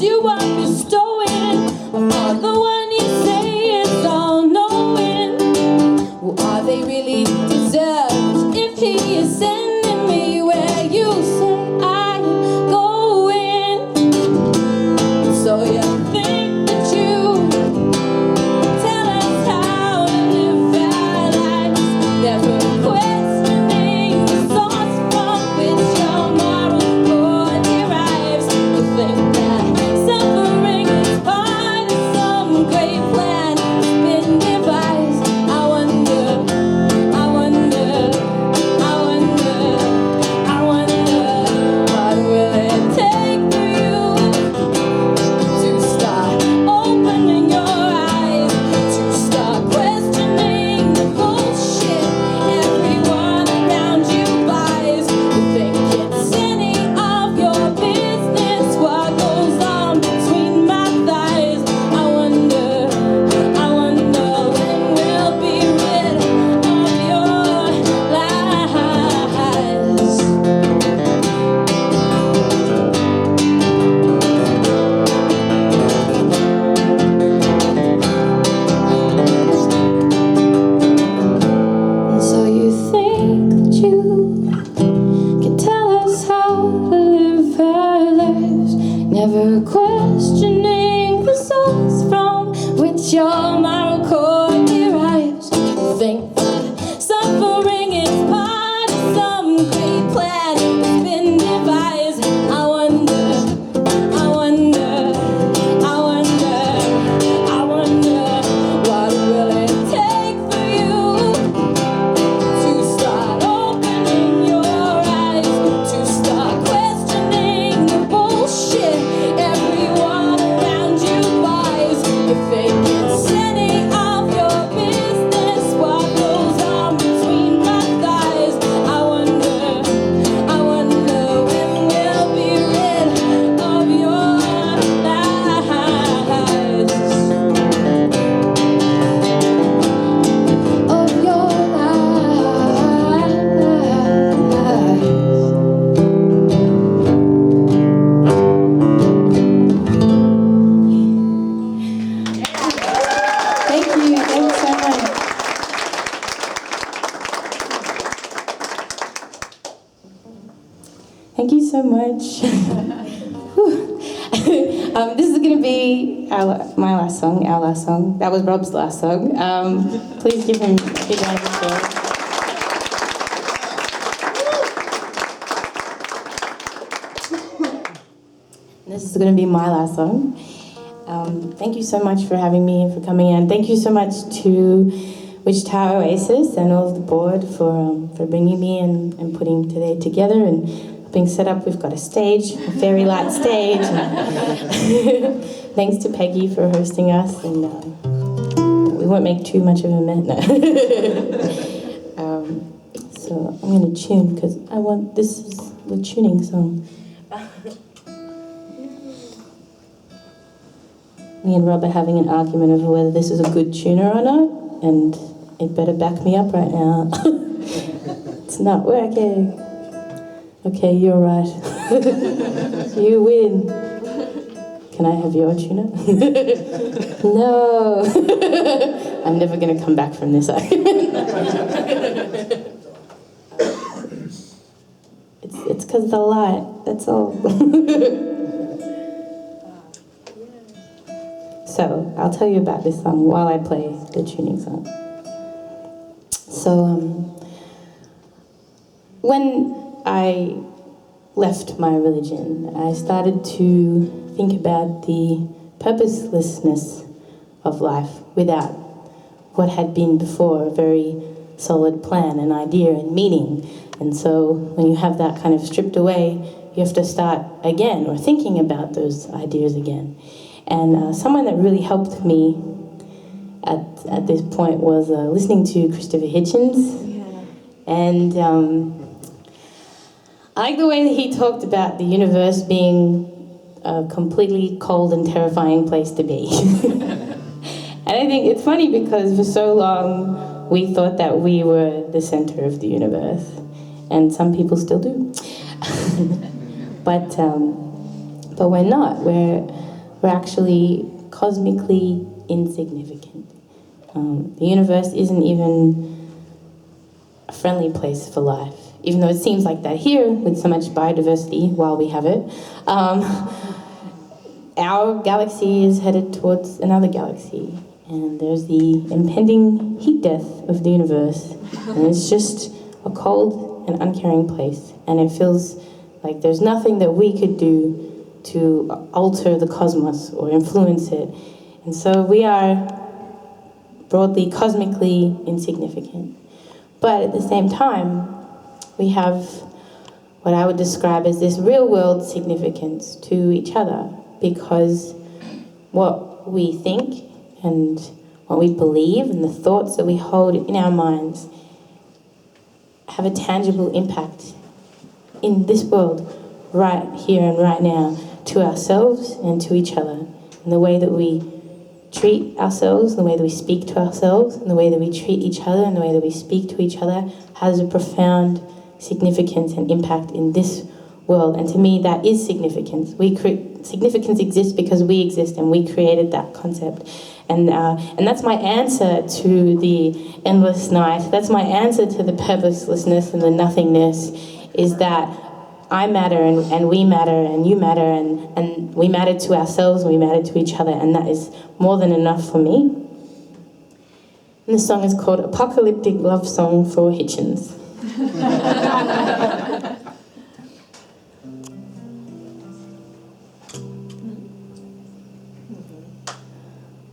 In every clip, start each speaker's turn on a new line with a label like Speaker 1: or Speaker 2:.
Speaker 1: you are bestowing upon the one you say is all-knowing. Well, are they really deserved if he is sending me where you say I'm going? So you think that you tell us how to live our lives, never questioning the source from which your moral core derives. You think that suffering is part of some great plan that's been devised. I wonder, I wonder, I wonder, I wonder, what will it take for you to start opening your eyes, to start questioning the bullshit everyone around you buys? You think it's any of your business what goes on between my thighs? I wonder when we'll be rid of your lies. And so you think that you can tell us how to live our lives, never questioning the source from which your moral core derives. You think that suffering is part of some great plan that's been devised. I wonder, I wonder, I wonder, I wonder, what will it take for you to start opening your eyes, to start questioning the bullshit everyone around you buys? You think it's any of your business what goes on between my thighs? I wonder when we'll be rid of your lies. Of your lies. Thank you so much. Thank you so much. This is going to be my last song, our last song. That was Rob's last song. Please give him a big round of applause. This is going to be my last song. Thank you so much for having me and for coming in. Thank you so much to Wichita Oasis and all of the board for bringing me and putting today together and being set up. We've got a stage, a very light stage. Thanks to Peggy for hosting us, and we won't make too much of a mess. No. So I'm going to tune because this is the tuning song. Me and Rob are having an argument over whether this is a good tuner or not, and it better back me up right now. It's not working. Okay, you're right. You win. Can I have your tuner? No. I'm never going to come back from this argument. It's because of the light, that's all. So, I'll tell you about this song while I play the tuning song. So, when I left my religion, I started to think about the purposelessness of life without what had been before a very solid plan and idea and meaning. And so, when you have that kind of stripped away, you have to start again or thinking about those ideas again. And someone that really helped me at this point was listening to Christopher Hitchens. Yeah. And I like the way that he talked about the universe being a completely cold and terrifying place to be. And I think it's funny because for so long we thought that we were the center of the universe. And some people still do. But we're not. we're actually cosmically insignificant. The universe isn't even a friendly place for life, even though it seems like that here with so much biodiversity while we have it. Our galaxy is headed towards another galaxy, and there's the impending heat death of the universe, and it's just a cold and uncaring place, and it feels like there's nothing that we could do to alter the cosmos or influence it. And so we are broadly, cosmically insignificant. But at the same time, we have what I would describe as this real-world significance to each other, because what we think and what we believe and the thoughts that we hold in our minds have a tangible impact in this world, right here and right now, to ourselves and to each other, in the way that we treat ourselves, the way that we speak to ourselves, and the way that we treat each other, and the way that we speak to each other has a profound significance and impact in this world. And to me, that is significance. Significance exists because we exist, and we created that concept. And that's my answer to the endless night. That's my answer to the purposelessness and the nothingness, is that I matter, and we matter, and you matter, and we matter to ourselves, and we matter to each other, and that is more than enough for me. And this song is called Apocalyptic Love Song for Hitchens.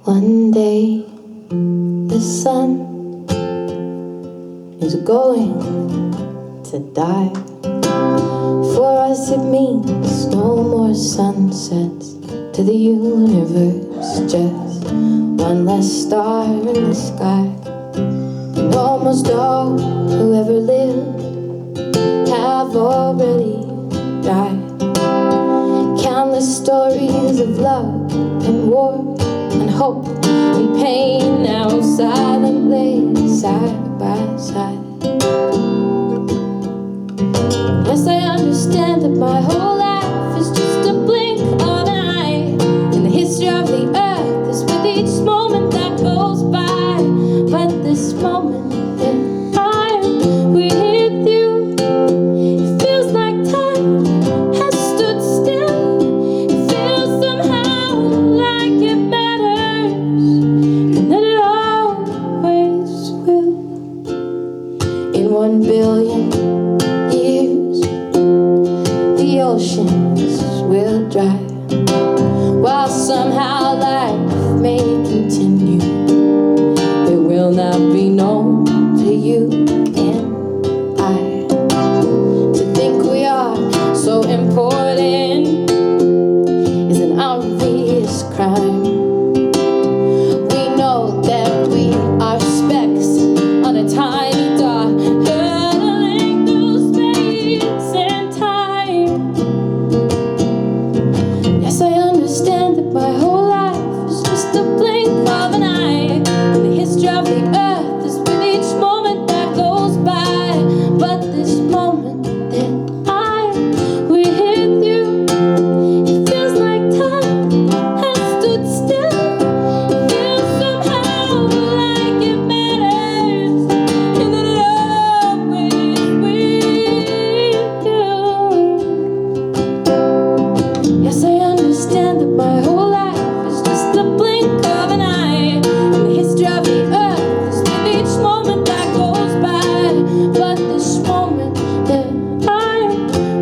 Speaker 1: One day, the sun is going to die. For us it means no more sunsets. To the universe, just one less star in the sky. And almost all who ever lived have already died. Countless stories of love and war and hope and pain now silently side by side. Yes, I understand that my whole life is just a blink of an eye, and the history of the earth is with each moment that goes by. But this moment that I'm with you, it feels like time has stood still. It feels somehow like it matters, and that it always will. In 1 billion years, the oceans will dry, while somehow life may continue. It will not be known to you and I. To think we are so important is an obvious crime. We know that we are specks on a tiny dot, hurtling through space and time. Yes, I understand that my whole life is just a blink of an eye, and the history of the earth is with each moment that goes by. But this moment that I'm with you, it feels like time has stood still. It feels somehow like it matters, and that it always will. Yes, I understand that my whole life is just a blink of an eye, and the history of the earth is with each moment that goes by. But this moment that I'm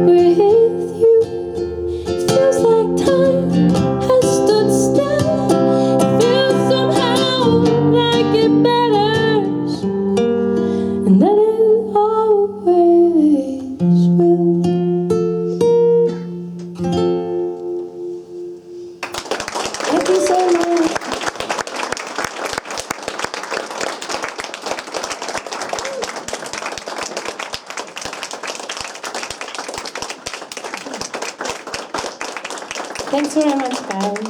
Speaker 1: with you, it feels like time has stood still. It feels somehow like it matters, and that it always will. Thank you so much. Thanks very much, guys.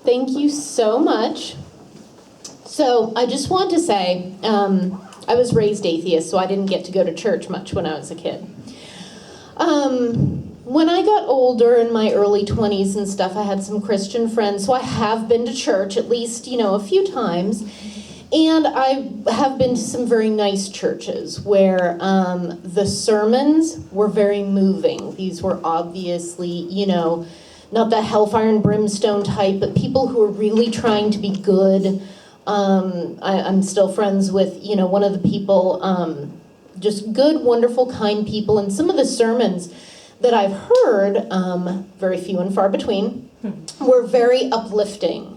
Speaker 2: Thank you so much. So I just want to say, I was raised atheist, so I didn't get to go to church much when I was a kid. When I got older, in my early 20s and stuff, I had some Christian friends, so I have been to church at least, a few times. And I have been to some very nice churches where the sermons were very moving. These were obviously, not the hellfire and brimstone type, but people who were really trying to be good. I'm still friends with, one of the people, just good, wonderful, kind people. And some of the sermons that I've heard, very few and far between, were very uplifting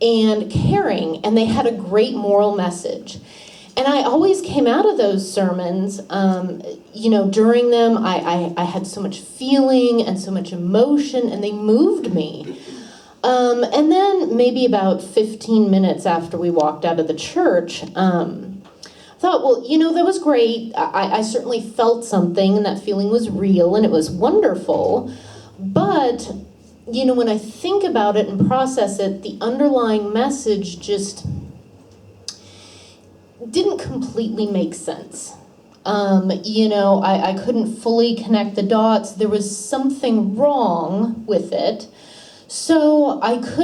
Speaker 2: and caring, and they had a great moral message. And I always came out of those sermons, during them, I had so much feeling and so much emotion, and they moved me. And then maybe about 15 minutes after we walked out of the church, I thought, well, that was great. I certainly felt something, and that feeling was real, and it was wonderful. But when I think about it and process it, the underlying message just didn't completely make sense. I couldn't fully connect the dots. There was something wrong with it. So I couldn't